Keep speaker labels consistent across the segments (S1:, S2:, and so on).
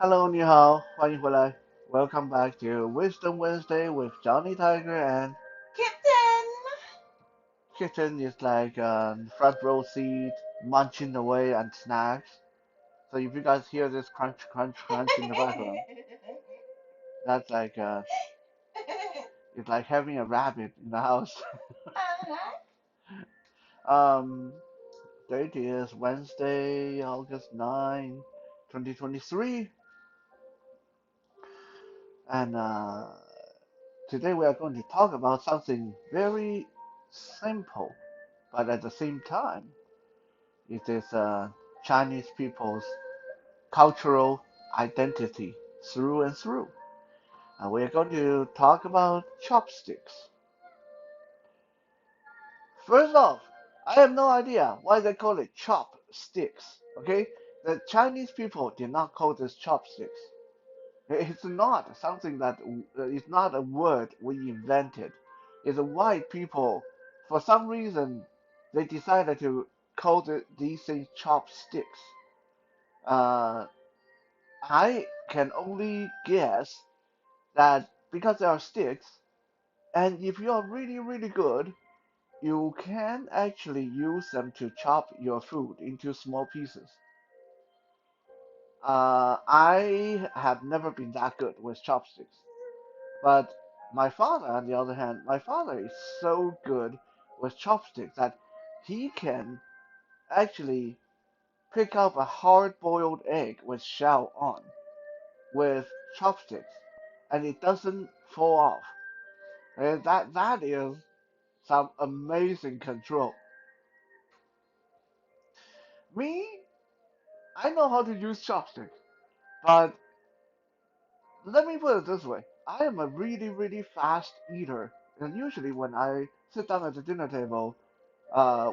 S1: Hello，你好，欢迎回来。Welcome back to Wisdom Wednesday with Johnny Tiger and
S2: Kitten!
S1: Kitten is like front row seat, munching away on snacks. So if you guys hear this crunch, crunch, crunch in the background, that's like it's like having a rabbit in the house.
S2: Uh-huh.
S1: um, Date is Wednesday, August 9, 2023, and today we are going to talk about something very simple, but at the same time, it is Chinese people's cultural identity through and through. And we are going to talk about chopsticks. First off, I have no idea why they call it chopsticks. Okay, the Chinese people did not call this chopsticks. It's not something that it's not a word we invented. It's a white people, for some reason, they decided to call these things chopsticks. Uh, I can only guess that because they are sticks, and if you are really, really good, you can actually use them to chop your food into small pieces. I have never been that good with chopsticks. But my father, on the other hand, my father is so good with chopsticks that he can actually pick up a hard-boiled egg with shell on with chopsticks, and it doesn't fall off. And that is some amazing control. Me, I know how to use chopsticks, but let me put it this way. I am a really, really fast eater, and usually when I sit down at the dinner table,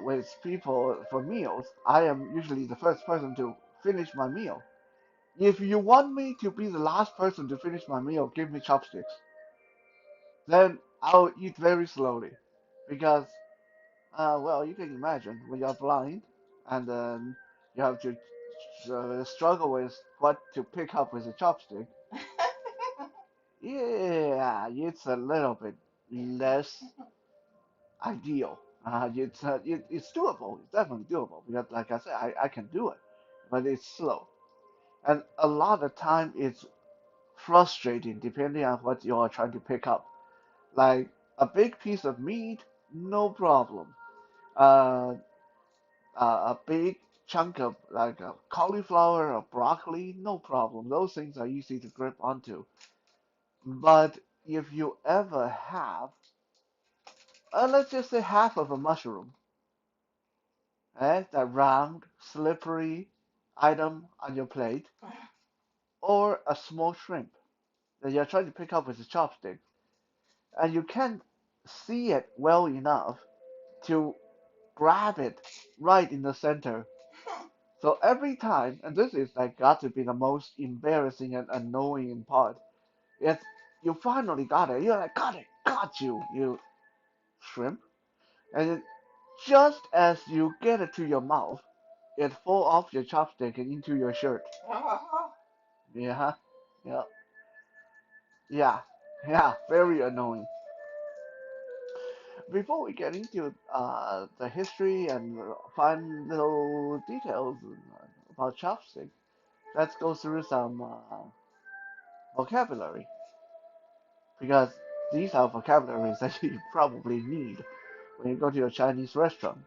S1: with people for meals, I am usually the first person to finish my meal. If you want me to be the last person to finish my meal, give me chopsticks. Then I'll eat very slowly. Because, well, you can imagine when you're blind and then you have to struggle with what to pick up with a chopstick. Yeah, it's a little bit less ideal. It's doable. It's definitely doable because, like I said, I can do it, but it's slow, and a lot of time it's frustrating depending on what you are trying to pick up. Like a big piece of meat, no problem. Uh, a big chunk of like a cauliflower or broccoli, no problem. Those things are easy to grip onto. But if you ever have, let's just say half of a mushroom, that round, slippery item on your plate, or a small shrimp that you're trying to pick up with a chopstick, and you can't see it well enough to grab it right in the center. So every time, and this is like got to be the most embarrassing and annoying part, it's you finally got it. You're like, got it, got you, you shrimp. And it, just as you get it to your mouth, it fall off your chopstick and into your shirt. Yeah, yeah, yeah, yeah, very annoying. Before we get into the history and fun little details about chopstick, let's go through some vocabulary because these are vocabularies that you probably need when you go to a Chinese restaurant.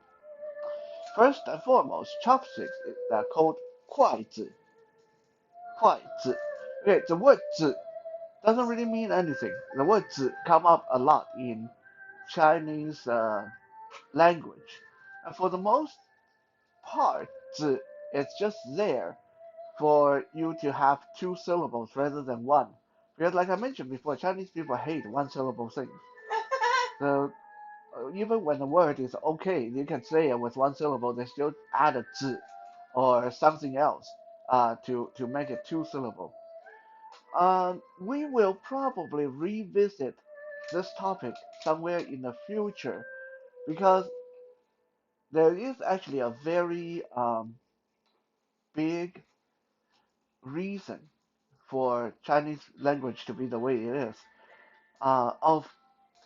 S1: First and foremost, chopsticks they're called 筷子. Okay, the word 子 doesn't really mean anything. The word 子 come up a lot in Chinese language. And for the most part, 子 is just there for you to have two syllables rather than one. Because like I mentioned before, Chinese people hate one syllable things. So even when the word is okay, you can say it with one syllable, they still add a 子 or something else to make it two syllable. We will probably revisit this topic somewhere in the future because there is actually a very big reason for Chinese language to be the way it is. Of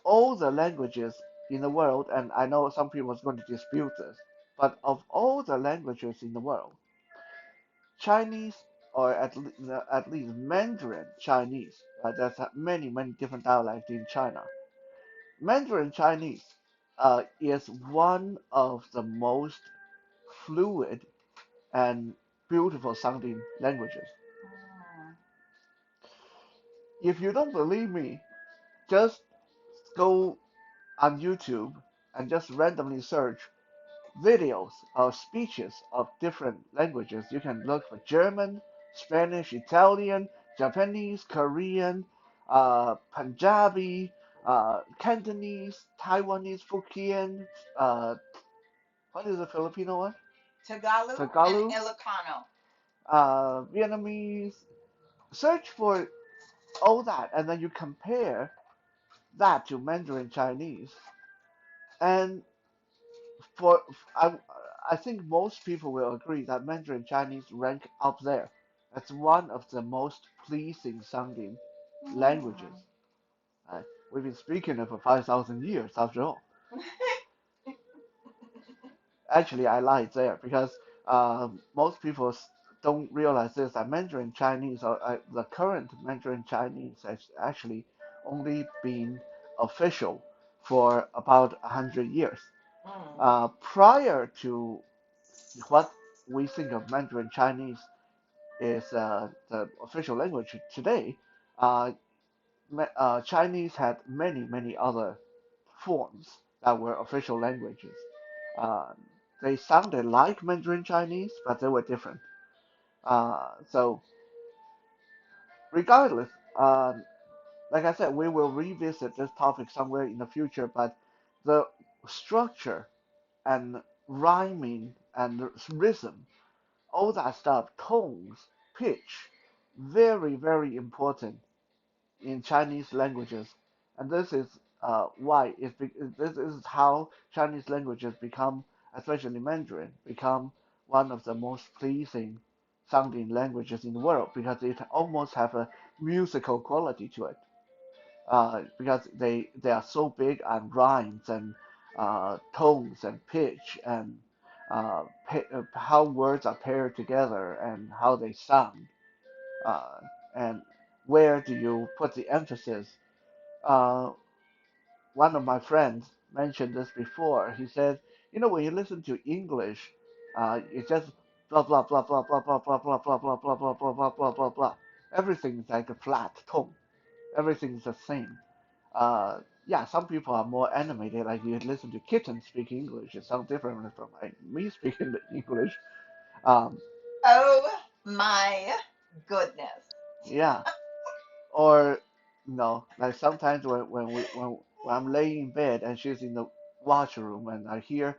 S1: all the languages in the world, and I know some people are going to dispute this, but of all the languages in the world, Chinese, or at least Mandarin Chinese, there's many, many different dialects in China. Mandarin Chinese is one of the most fluid and beautiful sounding languages. If you don't believe me, just go on YouTube and just randomly search videos of speeches of different languages. You can look for German, Spanish, Italian, Japanese, Korean, Punjabi, Cantonese, Taiwanese, Hokkien, what is the Filipino one?
S2: Tagalog and
S1: Tagalog,
S2: Ilocano.
S1: Vietnamese. Search for all that, and then you compare that to Mandarin Chinese. And for I, I think most people will agree that Mandarin Chinese rank up there. It's one of the most pleasing sounding languages. Uh, we've been speaking it for 5,000 years after all. Actually, I lied there because most people don't realize this that Mandarin Chinese, or the current Mandarin Chinese, has actually only been official for about 100 years. Prior to what we think of Mandarin Chinese is the official language today, uh, Chinese had many, many other forms that were official languages. Uh, they sounded like Mandarin Chinese, but they were different. So, regardless, like I said, we will revisit this topic somewhere in the future, but the structure and rhyming and rhythm, all that stuff, tones, pitch, very, very important in Chinese languages, and this is why this is how Chinese languages become, especially Mandarin, become one of the most pleasing sounding languages in the world because it almost have a musical quality to it. Because they are so big on rhymes and tones and pitch and how words are paired together and how they sound, uh, and where do you put the emphasis. uh, One of my friends mentioned this before. He said, when you listen to English, it's just blah blah blah blah blah blah blah blah blah blah blah blah blah blah blah blah blah. Everything is like a flat tone. Everything is the same. Yeah, some people are more animated. Like you listen to Kitten speak English, it sounds different from me speaking English. Um,
S2: Oh my goodness.
S1: yeah, or like sometimes when I'm laying in bed and she's in the washroom and I hear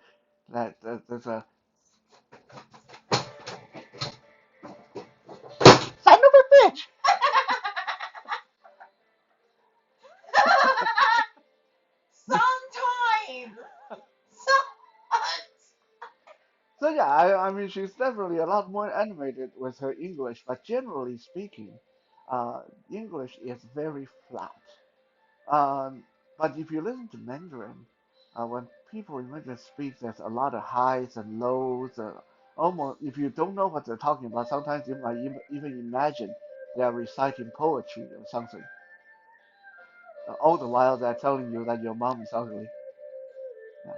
S1: that there's a son of a bitch.
S2: Sometimes. Sometimes.
S1: So yeah, I mean she's definitely a lot more animated with her English, but generally speaking, uh, English is very flat. Um, but if you listen to Mandarin, when people in Mandarin speak, there's a lot of highs and lows. Almost, if you don't know what they're talking about, sometimes you might even imagine they're reciting poetry or something. All the while they're telling you that your mom is ugly. Yeah,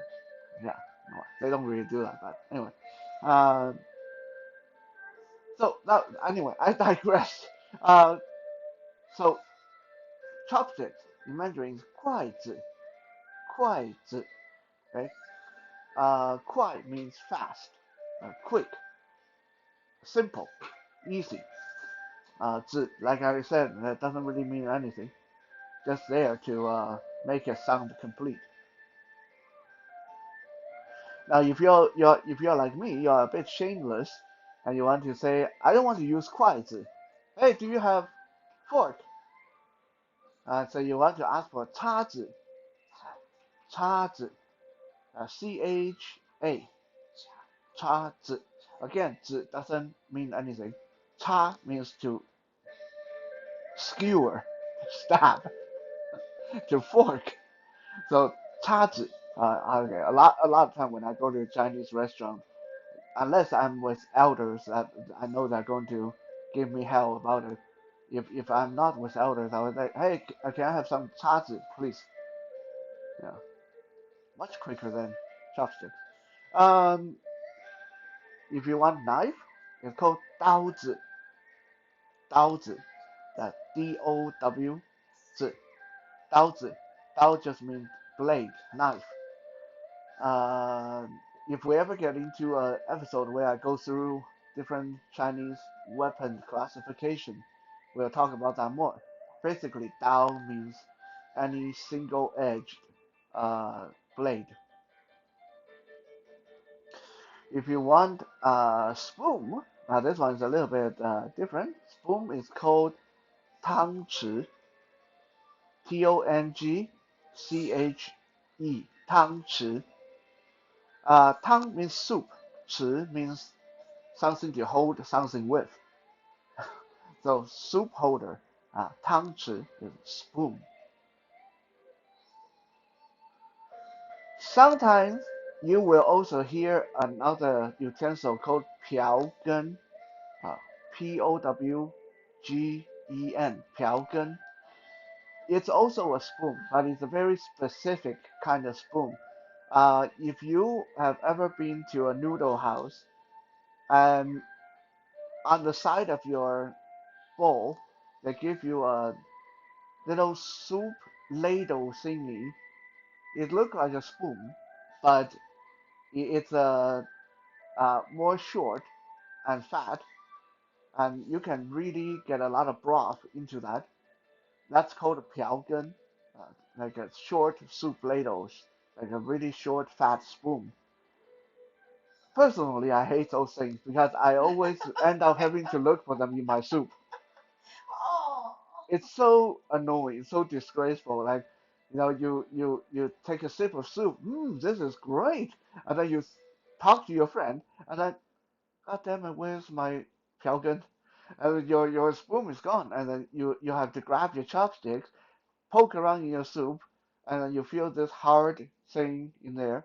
S1: yeah. No, they don't really do that, but anyway. Uh, so now, anyway, I digress. Uh, so chopsticks in Mandarin is 筷子, 筷子, right? 快 means fast, quick, simple, easy. 字, like I said, that doesn't really mean anything. Just there to make it sound complete. Now, if you're like me, you're a bit shameless, and you want to say, I don't want to use 筷子. Hey, do you have fork? So you want to ask for 叉子, 叉子, CHA, 叉子. Again, 子 doesn't mean anything. 叉 means to skewer, stab, to fork. So 叉子, okay, a lot of time when I go to a Chinese restaurant, unless I'm with elders that I know they're going to give me hell about it. If I'm not with elders, I would say, hey, can I have some 叉子, please? Yeah, much quicker than chopsticks. Um, if you want knife, it's called 刀子,刀子, that D-O-W 子, 刀子. Dao just means blade, knife. Uh, if we ever get into an episode where I go through different Chinese weapon classification, we'll talk about that more. Basically, Dao means any single-edged blade. If you want a spoon, now this one is a little bit different. Spoon is called 汤匙, Tongche, 汤匙. Tang means soup, 匙 means something to hold something with. So soup holder, 汤匙 is spoon. Sometimes you will also hear another utensil called 瓢羹, P-O-W-G-E-N, 瓢羹. It's also a spoon, but it's a very specific kind of spoon. If you have ever been to a noodle house, and on the side of your bowl, they give you a little soup ladle thingy. It looks like a spoon, but it's more short and fat, and you can really get a lot of broth into that. That's called a 瓢羹, like a short soup ladles, like a really short fat spoon. Personally, I hate those things because I always end up having to look for them in my soup.
S2: Oh.
S1: It's so annoying, so disgraceful. Like, you take a sip of soup. This is great. And then you talk to your friend, and then, God damn it, where's my 瓢羹? And your spoon is gone. And then you have to grab your chopsticks, poke around in your soup, and then you feel this hard thing in there.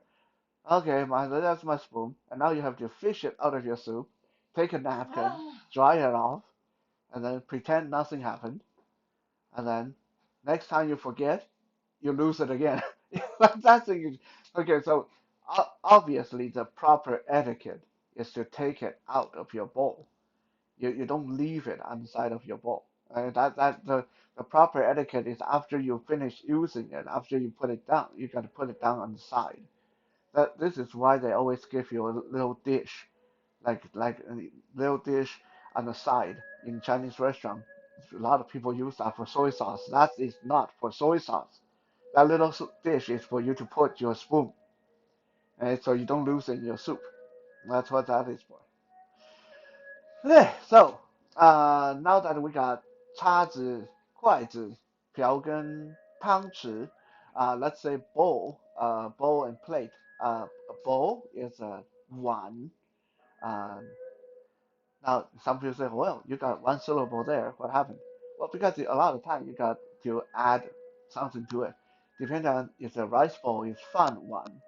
S1: Okay, that's my spoon. And now you have to fish it out of your soup, take a napkin, dry it off, and then pretend nothing happened. And then next time you forget, you lose it again. That's okay. So obviously the proper etiquette is to take it out of your bowl. You don't leave it on the side of your bowl. The proper etiquette is after you finish using it, after you put it down, you got to put it down on the side. This is why they always give you a little dish, like a little dish on the side in Chinese restaurant. A lot of people use that for soy sauce. That is not for soy sauce. That little dish is for you to put your spoon, and so you don't lose in your soup. That's what that is for. Okay, so now that we got 叉子、筷子、瓢跟汤匙, let's say bowl, bowl and plate. A bowl is a 碗. Uh, Now, some people say, well, you got one syllable there. What happened? Well, because a lot of time you got to add something to it. Depending on if the rice bowl is fan one,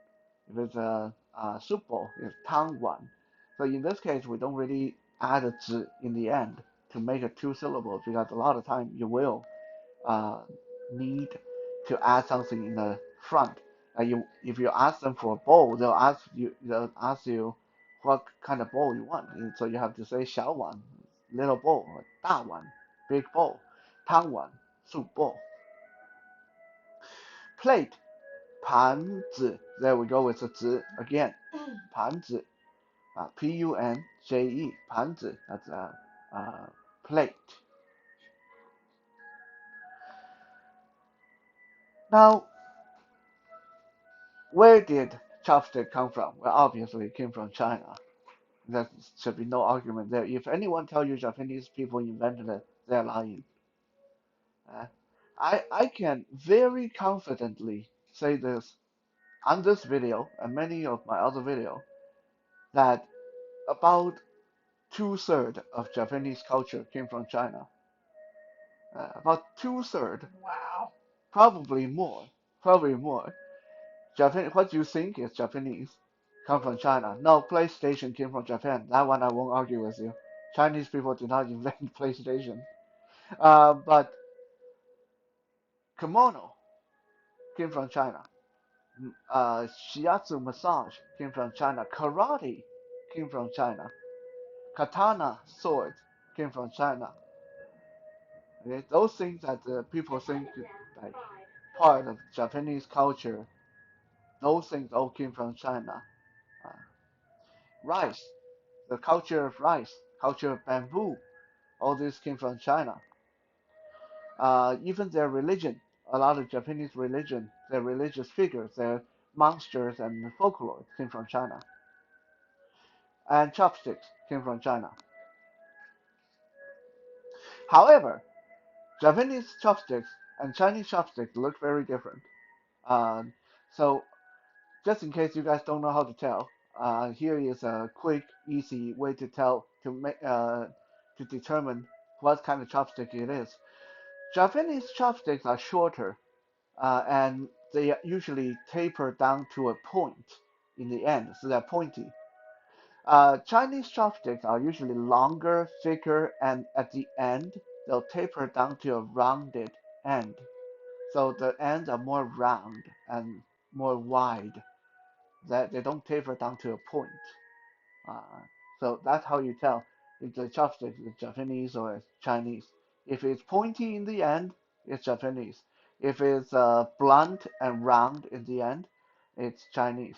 S1: if it's a soup bowl, it's tang one. So in this case, we don't really add a zi in the end to make it two syllables because a lot of time you will uh, need to add something in the front. If you ask them for a bowl, they'll ask you what kind of bowl you want. And so you have to say 小碗, little bowl, or 大碗, big bowl, 汤碗, soup bowl. Plate, 盘子. There we go with the 子 again. 盘子, P-U-N-J-E, 盘子. That's a plate. Now, where did chopstick come from? Well, obviously it came from China. There should be no argument there. If anyone tell you Japanese people invented it, they're lying. Uh, I can very confidently say this on this video and many of my other videos that about two-thirds of Japanese culture came from China. About two-thirds,
S2: Wow.
S1: probably more, probably more. Japan, what you think is Japanese come from China. No, PlayStation came from Japan. That one I won't argue with you. Chinese people did not invent PlayStation. But kimono came from China. Shiatsu massage came from China. Karate came from China. Katana sword came from China. Okay? Those things that people think like part of Japanese culture, those things all came from China. Uh, rice, the culture of rice, culture of bamboo, all this came from China. Even their religion, a lot of Japanese religion, their religious figures, their monsters and folklore came from China. And chopsticks came from China. However, Japanese chopsticks and Chinese chopsticks look very different. Um, so just in case you guys don't know how to tell, here is a quick, easy way to tell to determine what kind of chopstick it is. Japanese chopsticks are shorter, and they usually taper down to a point in the end, so they're pointy. Chinese chopsticks are usually longer, thicker, and at the end they'll taper down to a rounded end. So the ends are more round and more wide. That they don't taper down to a point. Uh, so that's how you tell if the chopstick is Japanese or Chinese. If it's pointy in the end, it's Japanese. If it's blunt and round in the end, it's Chinese.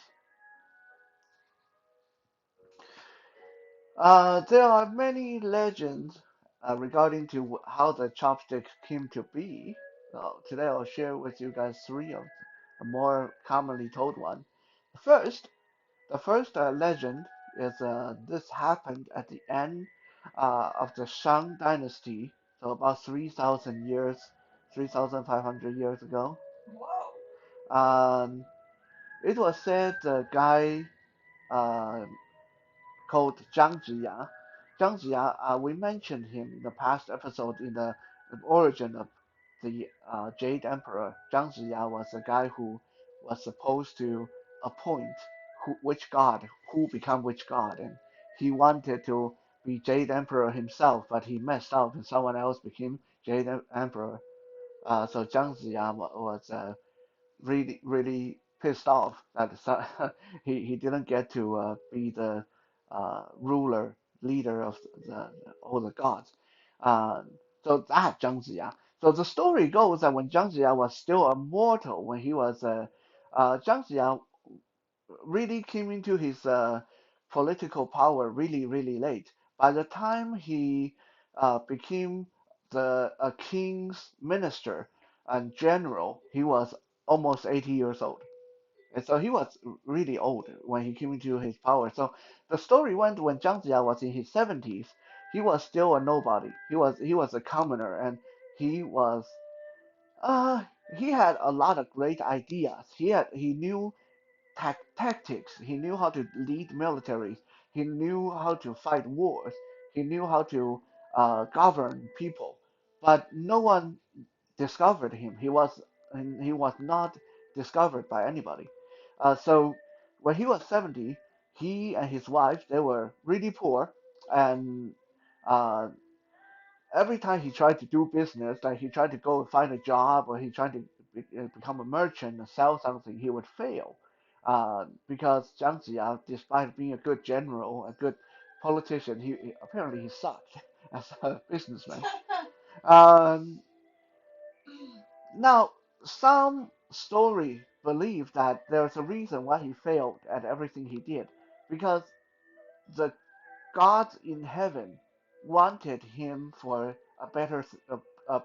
S1: There are many legends regarding to how the chopstick came to be. So today I'll share with you guys three of the more commonly told one. First, the first legend is this happened at the end of the Shang dynasty, so about 3,000 years, 3,500 years ago.
S2: Whoa.
S1: Um, it was said the guy uh, called Zhang Ziya. Zhang Ziya, we mentioned him in the past episode in the origin of the Jade Emperor. Zhang Ziya was a guy who was supposed to appoint which god, who become which god, and he wanted to be Jade Emperor himself, but he messed up and someone else became Jade Emperor. So Zhang Ziya was really pissed off that he didn't get to be the ruler leader of all the gods. Uh, so that Zhang Ziya. So the story goes that when Zhang Ziya was still a mortal, when he was Zhang Ziya really came into his political power really late. By the time he became a king's minister and general, he was almost 80 years old. And so he was really old when he came into his power. So the story went when Zhang Jia was in his 70s, he was still a nobody. He was a commoner, and he was uh he had a lot of great ideas. He knew tactics. He knew how to lead militaries. He knew how to fight wars. He knew how to govern people. But no one discovered him. He was not discovered by anybody. So when he was 70, he and his wife they were really poor, and uh, every time he tried to do business, like he tried to go and find a job or he tried to become a merchant and sell something, he would fail. Because Jiang Ziya, despite being a good general, a good politician, apparently he sucked as a businessman. Um, Now, some story believe that there's a reason why he failed at everything he did, because the gods in heaven wanted him for a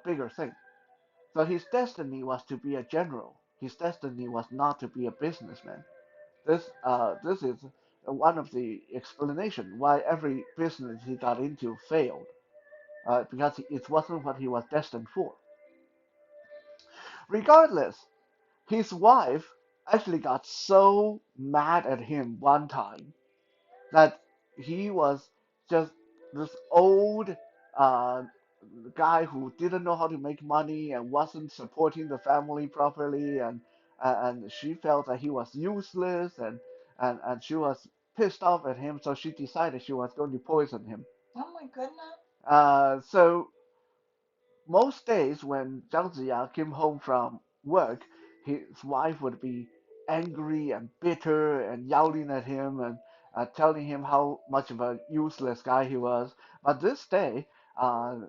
S1: bigger thing. So his destiny was to be a general. His destiny was not to be a businessman. This is one of the explanation why every business he got into failed, because it wasn't what he was destined for. Regardless, his wife actually got so mad at him one time that he was just this old, uh, guy who didn't know how to make money and wasn't supporting the family properly, and she felt that he was useless, and she was pissed off at him, so she decided she was going to poison him.
S2: Oh my goodness.
S1: So most days when Zhang Ziya came home from work, his wife would be angry and bitter and yelling at him and telling him how much of a useless guy he was. But this day, out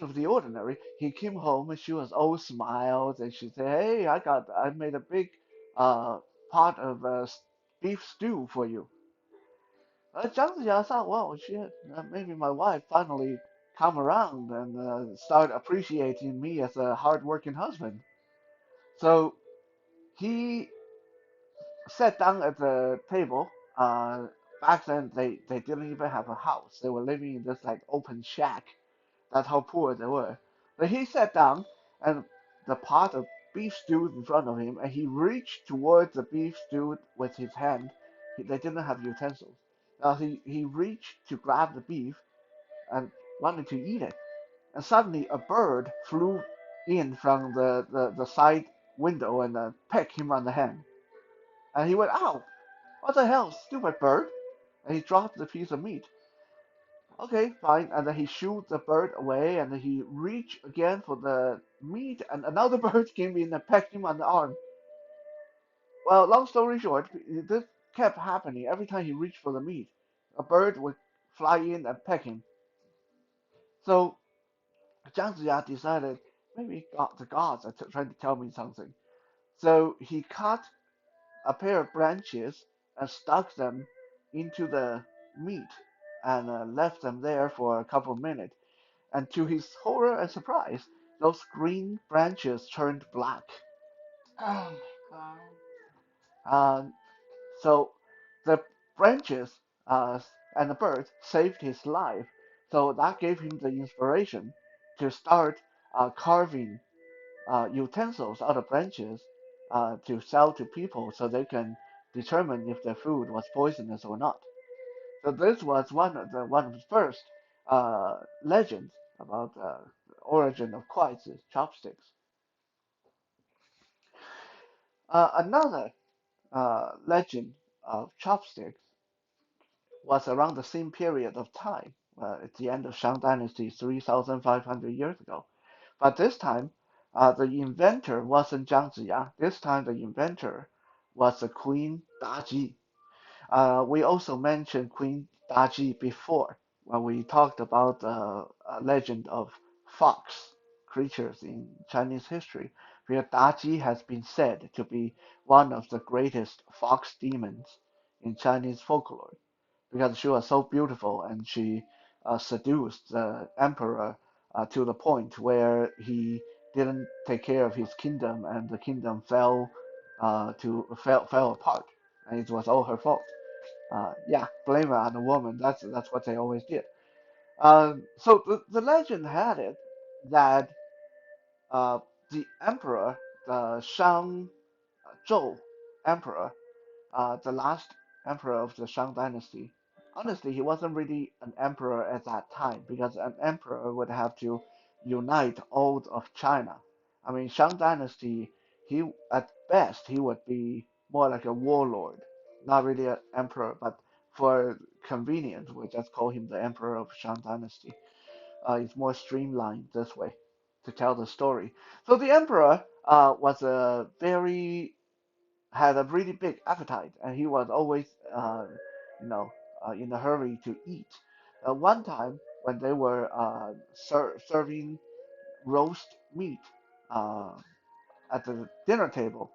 S1: of the ordinary, he came home and she was all smiles and she said, "Hey, I made a big uh, pot of beef stew for you." Zhang Ziya thought, well, shit, maybe my wife finally come around and start appreciating me as a hardworking husband. So he sat down at the table. Back then, they didn't even have a house. They were living in this like open shack. That's how poor they were. But he sat down and the pot of beef stew in front of him, and he reached towards the beef stew with his hand. They didn't have utensils. He reached to grab the beef and wanted to eat it. And suddenly a bird flew in from the side window and pecked him on the hand. And he went, "Ow! What the hell, stupid bird!" And he dropped the piece of meat. Okay, fine. And then he shoots the bird away, and then he reached again for the meat, and another bird came in and pecked him on the arm. Well, long story short, this kept happening every time he reached for the meat. A bird would fly in and peck him. So Zhang Ziya decided maybe the gods are trying to tell me something. So he cut a pair of branches and stuck them into the meat and left them there for a couple of minutes. And to his horror and surprise, those green branches turned black.
S2: Oh my god.
S1: Um, so the branches and the bird saved his life. So that gave him the inspiration to start carving utensils out of branches to sell to people so they can determine if their food was poisonous or not. So this was one of the first legends about the origin of quoits, chopsticks. Another legend of chopsticks was around the same period of time, at the end of Shang Dynasty, 3,500 years ago. But this time, the inventor wasn't Zhang Ziya. This time, the inventor was the Queen Daji. We also mentioned Queen Daji before when we talked about the legend of fox creatures in Chinese history, where Daji has been said to be one of the greatest fox demons in Chinese folklore because she was so beautiful and she seduced the emperor to the point where he didn't take care of his kingdom and the kingdom fell apart and it was all her fault. Yeah, blame it on the woman. That's what they always did. So the legend had it that uh, the emperor, the Shang Zhou emperor, the last emperor of the Shang dynasty. Honestly, he wasn't really an emperor at that time because an emperor would have to unite all of China. I mean, Shang dynasty, he at best he would be more like a warlord, not really an emperor, but for convenience, we just call him the emperor of Shang dynasty. It's more streamlined this way to tell the story. So the emperor was a very had a really big appetite, and he was always, you know, in a hurry to eat. One time when they were serving roast meat uh, at the dinner table,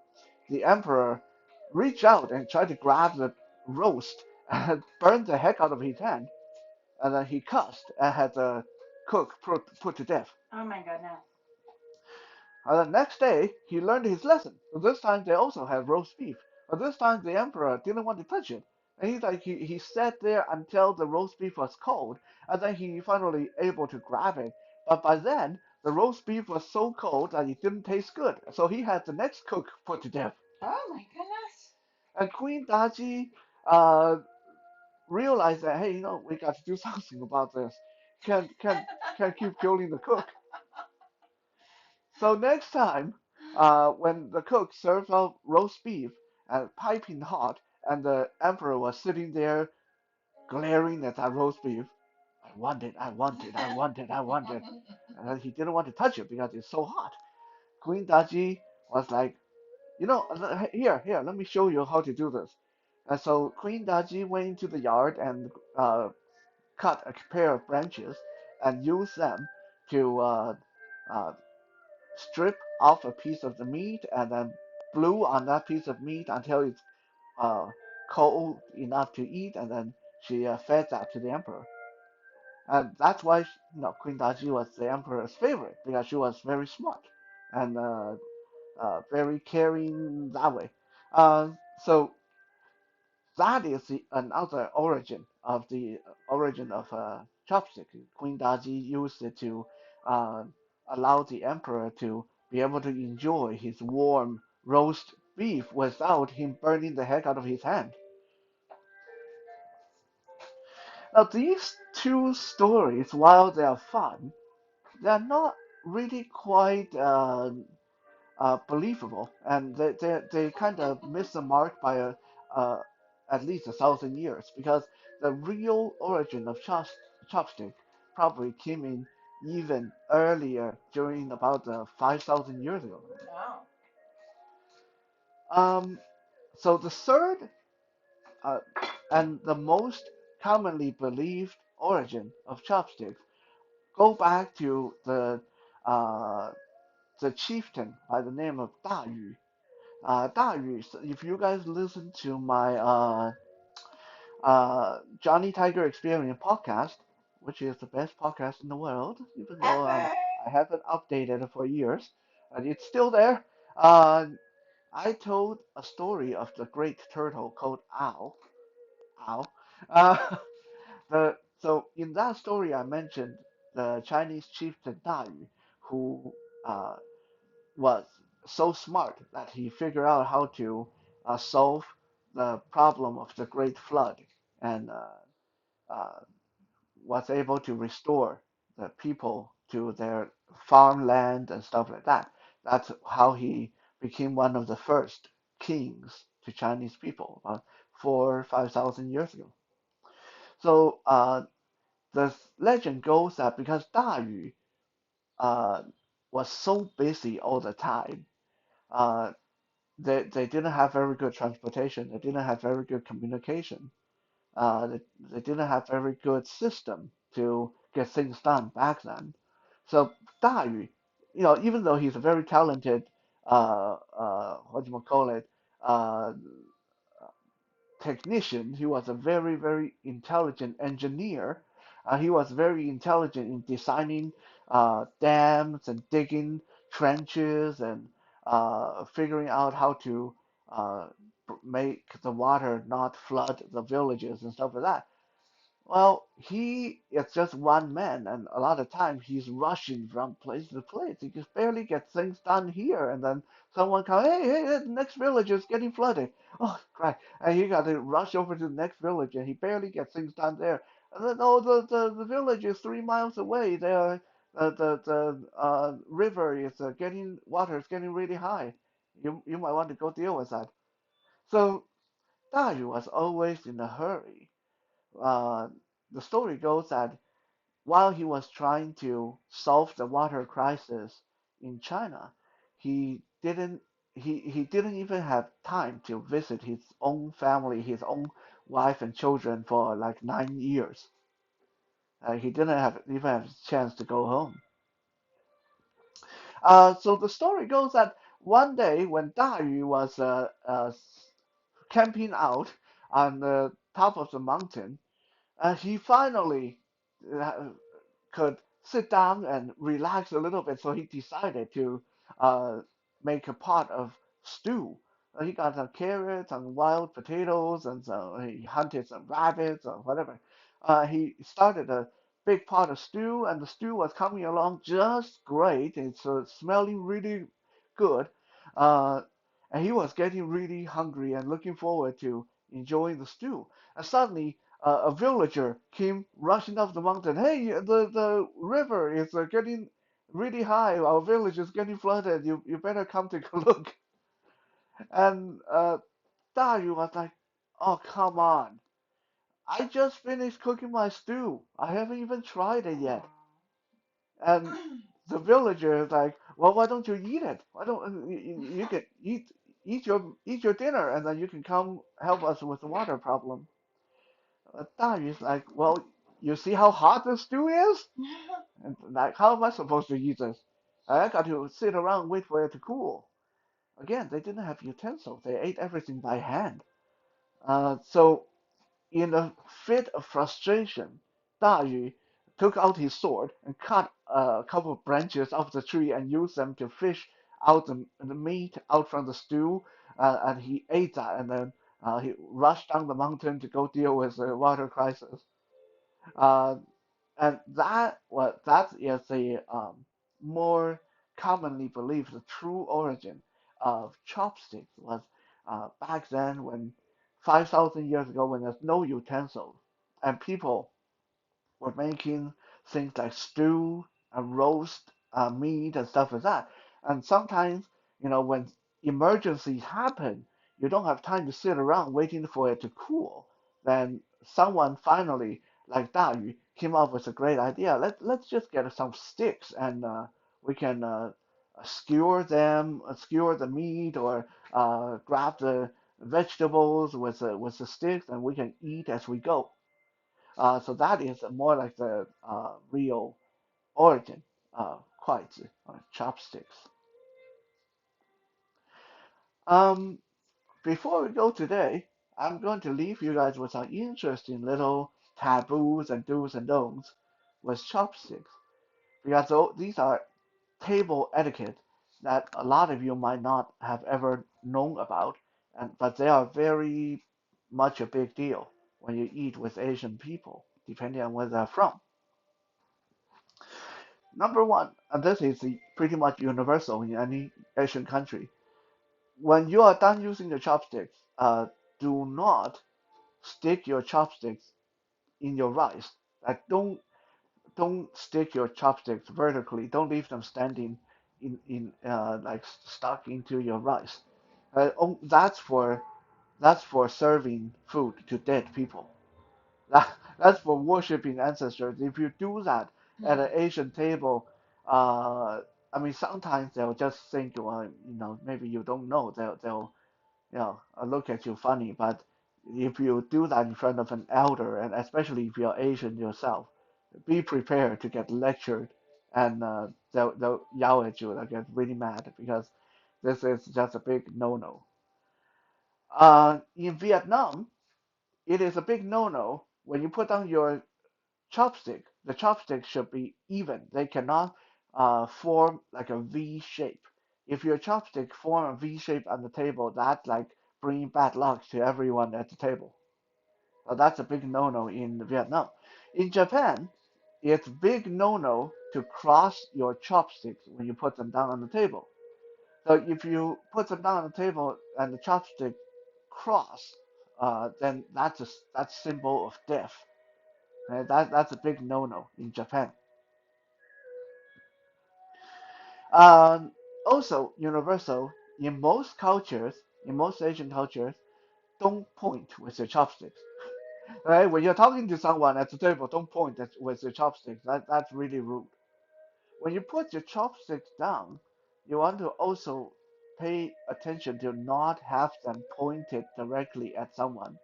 S1: the emperor reached out and tried to grab the roast and burned the heck out of his hand, and then he cussed and had the cook put to death.
S2: Oh my goodness.
S1: The next day, he learned his lesson. So this time they also had roast beef. But this time the emperor didn't want to touch it. And he sat there until the roast beef was cold, and then he finally able to grab it. But by then, the roast beef was so cold that it didn't taste good. So he had the next cook put to death.
S2: Oh my goodness.
S1: And Queen Daji uh, realized that, hey, we got to do something about this. Can can't keep killing the cook. So next time, when the cook served out roast beef and piping hot, and the emperor was sitting there glaring at that roast beef, I want it, I want it, I want it, I want it, and then he didn't want to touch it because it's so hot. Queen Daji was like, here, let me show you how to do this. And so Queen Daji went into the yard and cut a pair of branches and used them to uh, strip off a piece of the meat and then blew on that piece of meat until it's uh, cold enough to eat, and then she fed that to the emperor. And that's why Queen Daji was the emperor's favorite because she was very smart and very caring that way. Uh, so that is another origin of chopstick. Queen Daji used it to uh, allow the emperor to be able to enjoy his warm roast beef without him burning the heck out of his hand. Now these two stories, while they are fun, they are not really quite believable, and they kind of miss the mark by uh, at least 1,000 years because the real origin of chopstick probably came in even earlier during about 5,000 years ago.
S2: Wow.
S1: Um, so the third uh, and the most commonly believed origin of chopsticks go back to uh, the chieftain by the name of Da Yu. Da Yu, if you guys listen to my Johnny Tiger Experience podcast, which is the best podcast in the world, even though I haven't updated it for years, but it's still there. Uh, I told a story of the great turtle called Owl. Owl. Uh, so in that story, I mentioned the Chinese chieftain Da Yu, who uh, was so smart that he figured out how to solve the problem of the Great Flood and uh, was able to restore the people to their farmland and stuff like that. That's how he became one of the first kings to Chinese people about 4,000 or 5,000 years ago. So the legend goes that because Da Yu uh, was so busy all the time, uh, they didn't have very good transportation. They didn't have very good communication. They didn't have very good system to get things done back then. So Da Yu, even though he's a very talented, what do you call it, uh, technician. He was a very, very intelligent engineer. He was very intelligent in designing dams and digging trenches and figuring out how to uh, make the water not flood the villages and stuff like that. Well, he is just one man, and a lot of times he's rushing from place to place. He just barely gets things done here, and then someone comes, hey, the next village is getting flooded. Oh, crap. And he got to rush over to the next village, and he barely gets things done there. And then, oh, the village is 3 miles away. The river is water is getting really high. You might want to go deal with that. So, Daju was always in a hurry. uh, the story goes that while he was trying to solve the water crisis in China, he didn't he didn't even have time to visit his own family, his own wife and children for like 9 years. He didn't even have a chance to go home. So the story goes that one day when Da Yu was camping out on the top of the mountain, he finally uh, could sit down and relax a little bit, so he decided to uh, make a pot of stew. He got some carrots and wild potatoes, and so he hunted some rabbits or whatever. He started a big pot of stew, and the stew was coming along just great. It's smelling really good. Uh, and he was getting really hungry and looking forward to enjoying the stew. And suddenly, a villager came rushing up the mountain. Hey, the river is getting really high. Our village is getting flooded. You better come take a look. And Dayu was like, "Oh, come on. I just finished cooking my stew. I haven't even tried it yet." And the villager is like, "Well, why don't you eat it? Why don't you can eat your dinner, and then you can come help us with the water problem." Dayu is like, "Well, you see how hot the stew is? And like, how am I supposed to eat this? I got to sit around and wait for it to cool." Again, they didn't have utensils. They ate everything by hand. So in a fit of frustration, Da Yu took out his sword and cut a couple of branches off the tree and used them to fish out the meat out from the stew. And he ate that, and then he rushed down the mountain to go deal with the water crisis. Uh, and that is the more commonly believed the true origin of chopsticks was back then when 5,000 years ago when there's no utensils and people were making things like stew and roast meat and stuff like that. And sometimes, when emergencies happen, you don't have time to sit around waiting for it to cool. Then someone finally, like Da Yu, came up with a great idea. Let's just get some sticks and we can skewer the meat or grab the vegetables with the sticks and we can eat as we go. So that is more like the real origin of quaizi or chopsticks. Um, Before we go today, I'm going to leave you guys with some interesting little taboos and do's and don'ts with chopsticks because these are table etiquette that a lot of you might not have ever known about, but they are very much a big deal when you eat with Asian people, depending on where they're from. Number one, and this is pretty much universal in any Asian country. When you are done using the chopsticks, do not stick your chopsticks in your rice. Like don't stick your chopsticks vertically. Don't leave them standing in like stuck into your rice. That's for serving food to dead people. That, that's for worshiping ancestors. If you do that at an Asian table, uh, I mean, sometimes they'll just think, well, maybe you don't know. They'll look at you funny. But if you do that in front of an elder, and especially if you're Asian yourself, be prepared to get lectured, and they'll yell at you, they'll get really mad because this is just a big no-no. In Vietnam, it is a big no-no when you put down your chopstick. The chopstick should be even. They cannot form like a V shape. If your chopstick form a V shape on the table, that's like bringing bad luck to everyone at the table. So that's a big no-no in Vietnam. In Japan, it's big no-no to cross your chopsticks when you put them down on the table. So if you put them down on the table and the chopstick cross, then that's symbol of death. That's a big no-no in Japan. Also, universal in most cultures, in most Asian cultures, don't point with your chopsticks. Right? When you're talking to someone at the table, don't point with your chopsticks. That's really rude. When you put your chopsticks down, you want to also pay attention to not have them pointed directly at someone.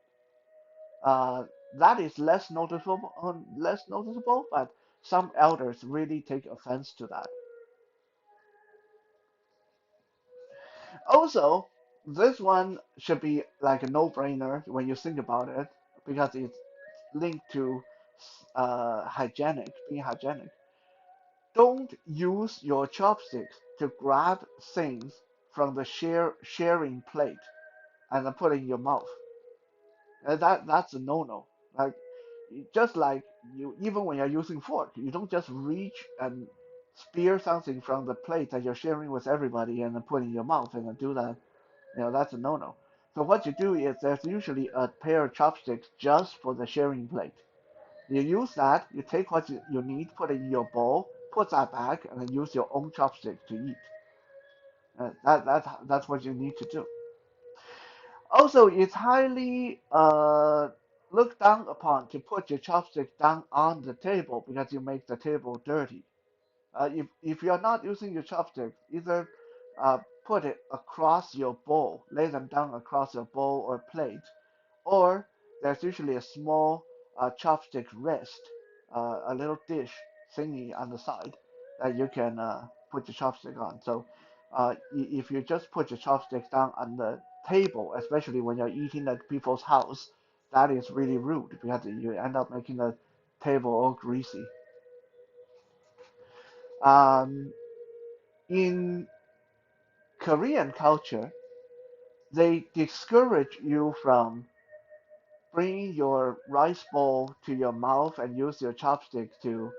S1: Uh, that is less noticeable, but some elders really take offense to that. Also, this one should be like a no-brainer when you think about it because it's linked to being hygienic. Don't use your chopsticks to grab things from the sharing plate and then put it in your mouth. That's a no-no. Like just like you, even when you're using fork, you don't just reach and spear something from the plate that you're sharing with everybody and then put in your mouth and then do that. That's a no-no. So what you do is there's usually a pair of chopsticks just for the sharing plate. You use that, you take what you need, put it in your bowl, put that back, and then use your own chopstick to eat. That's what you need to do. Also, it's highly looked down upon to put your chopstick down on the table because you make the table dirty. If you're not using your chopsticks, either put it across your bowl, lay them down across your bowl or plate, or there's usually a small chopstick rest, a little dish thingy on the side that you can put your chopstick on. So if you just put your chopsticks down on the table, especially when you're eating at people's house, that is really rude because you end up making the table all greasy. Um, in Korean culture, they discourage you from bringing your rice bowl to your mouth and use your chopsticks to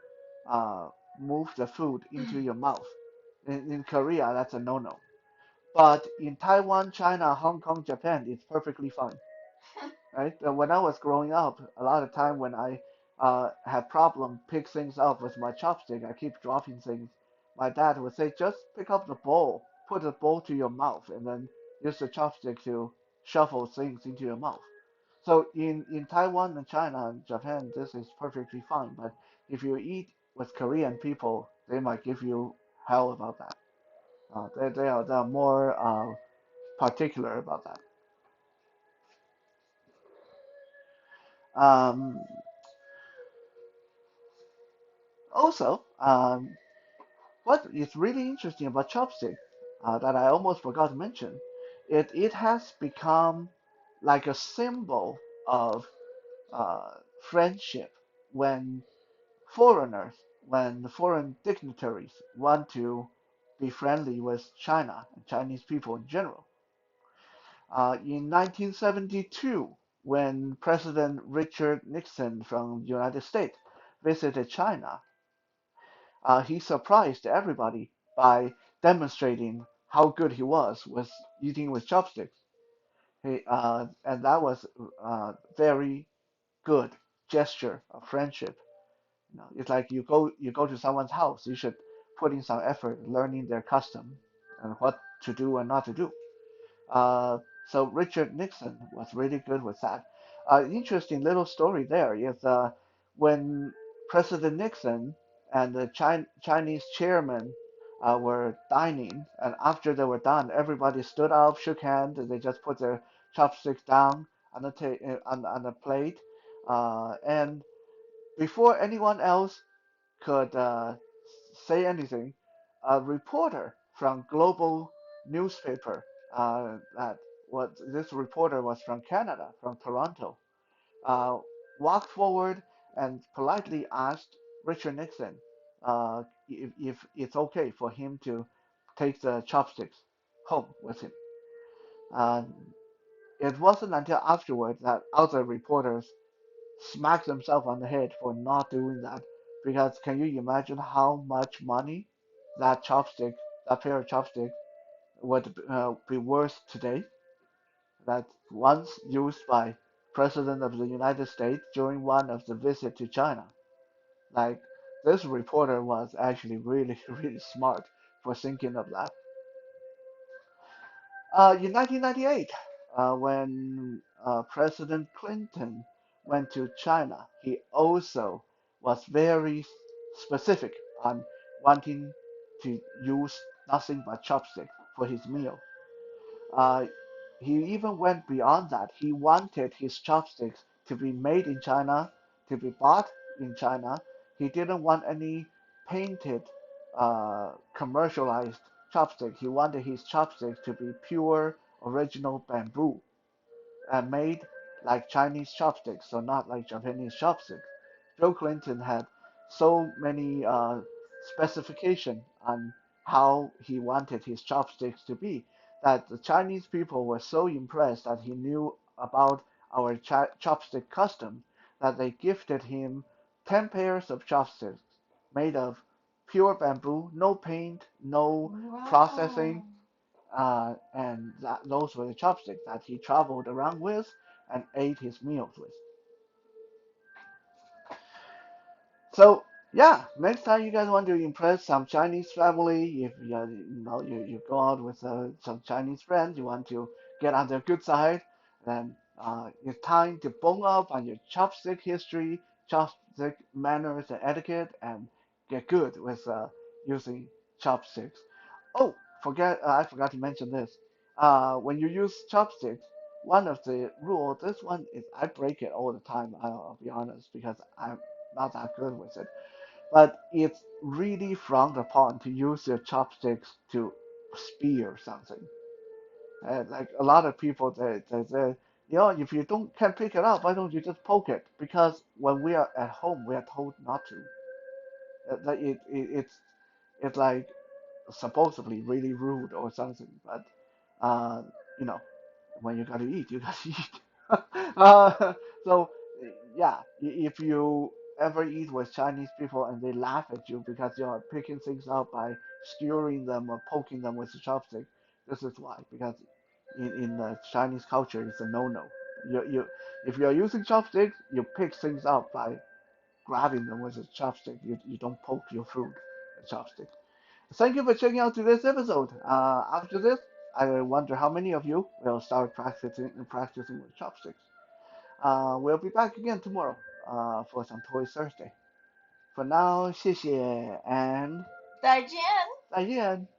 S1: uh, move the food into your mouth. In Korea, that's a no-no. But in Taiwan, China, Hong Kong, Japan, it's perfectly fine, right? When I was growing up, a lot of time when I had problem pick things up with my chopstick, I keep dropping things. My dad would say, just pick up the bowl, put the bowl to your mouth, and then use the chopstick to shuffle things into your mouth. So in Taiwan and China and Japan, this is perfectly fine. But if you eat with Korean people, they might give you hell about that. They are more particular about that. Um, Also, what is really interesting about chopstick that I almost forgot to mention, it has become like a symbol of uh, friendship when foreigners, when the foreign dignitaries want to be friendly with China and Chinese people in general. In 1972, when President Richard Nixon from the United States visited China, he surprised everybody by demonstrating how good he was with eating with chopsticks. And that was a very good gesture of friendship. It's like you go to someone's house, you should put in some effort learning their custom and what to do and not to do. Uh, so Richard Nixon was really good with that. Interesting little story there is when President Nixon and the Chinese chairman were dining, and after they were done, everybody stood up, shook hands, and they just put their chopsticks down on on the plate. And before anyone else could say anything, a reporter from Global newspaper that what this reporter was from Canada, from Toronto, uh, walked forward and politely asked Richard Nixon if it's okay for him to take the chopsticks home with him. Uh, it wasn't until afterward that other reporters smacked themselves on the head for not doing that. Because can you imagine how much money that chopstick, that pair of chopsticks, would be worth today? That once used by President of the United States during one of the visit to China. Like this reporter was actually really really smart for thinking of that. In 1998, when President Clinton went to China, he also was very specific on wanting to use nothing but chopsticks for his meal. Uh, he even went beyond that. He wanted his chopsticks to be made in China, to be bought in China. He didn't want any painted, commercialized chopstick. He wanted his chopsticks to be pure, original bamboo and made like Chinese chopsticks, so not like Japanese chopsticks. Bill Clinton had so many specifications on how he wanted his chopsticks to be that the Chinese people were so impressed that he knew about our chopstick custom that they gifted him 10 pairs of chopsticks made of pure bamboo, no paint, no
S2: Wow.
S1: processing, and those were the chopsticks that he traveled around with and ate his meals with. So yeah, next time you guys want to impress some Chinese family, if you go out with some Chinese friends, you want to get on their good side, then it's time to bone up on your chopstick history, chopstick manners and etiquette, and get good with using chopsticks. Oh, I forgot to mention this. When you use chopsticks, one of the rules, this one is I break it all the time. I'll be honest because I'm not that good with it. But it's really frowned upon to use your chopsticks to spear something. Like a lot of people, if you don't can pick it up, why don't you just poke it? Because when we are at home, we are told not to. It's like supposedly really rude or something, but uh, you know, when you gotta eat, you gotta eat. So yeah, if you ever eat with Chinese people and they laugh at you because you're picking things up by skewering them or poking them with a chopstick, this is why. Because in the Chinese culture, it's a no-no. If you're using chopsticks, you pick things up by grabbing them with a chopstick. You don't poke your food with a chopstick. Thank you for checking out today's episode. After this, I wonder how many of you will start practicing with chopsticks. We'll be back again tomorrow for some Toys Thursday. For now, 谢谢 and
S2: 再见。
S1: 再见。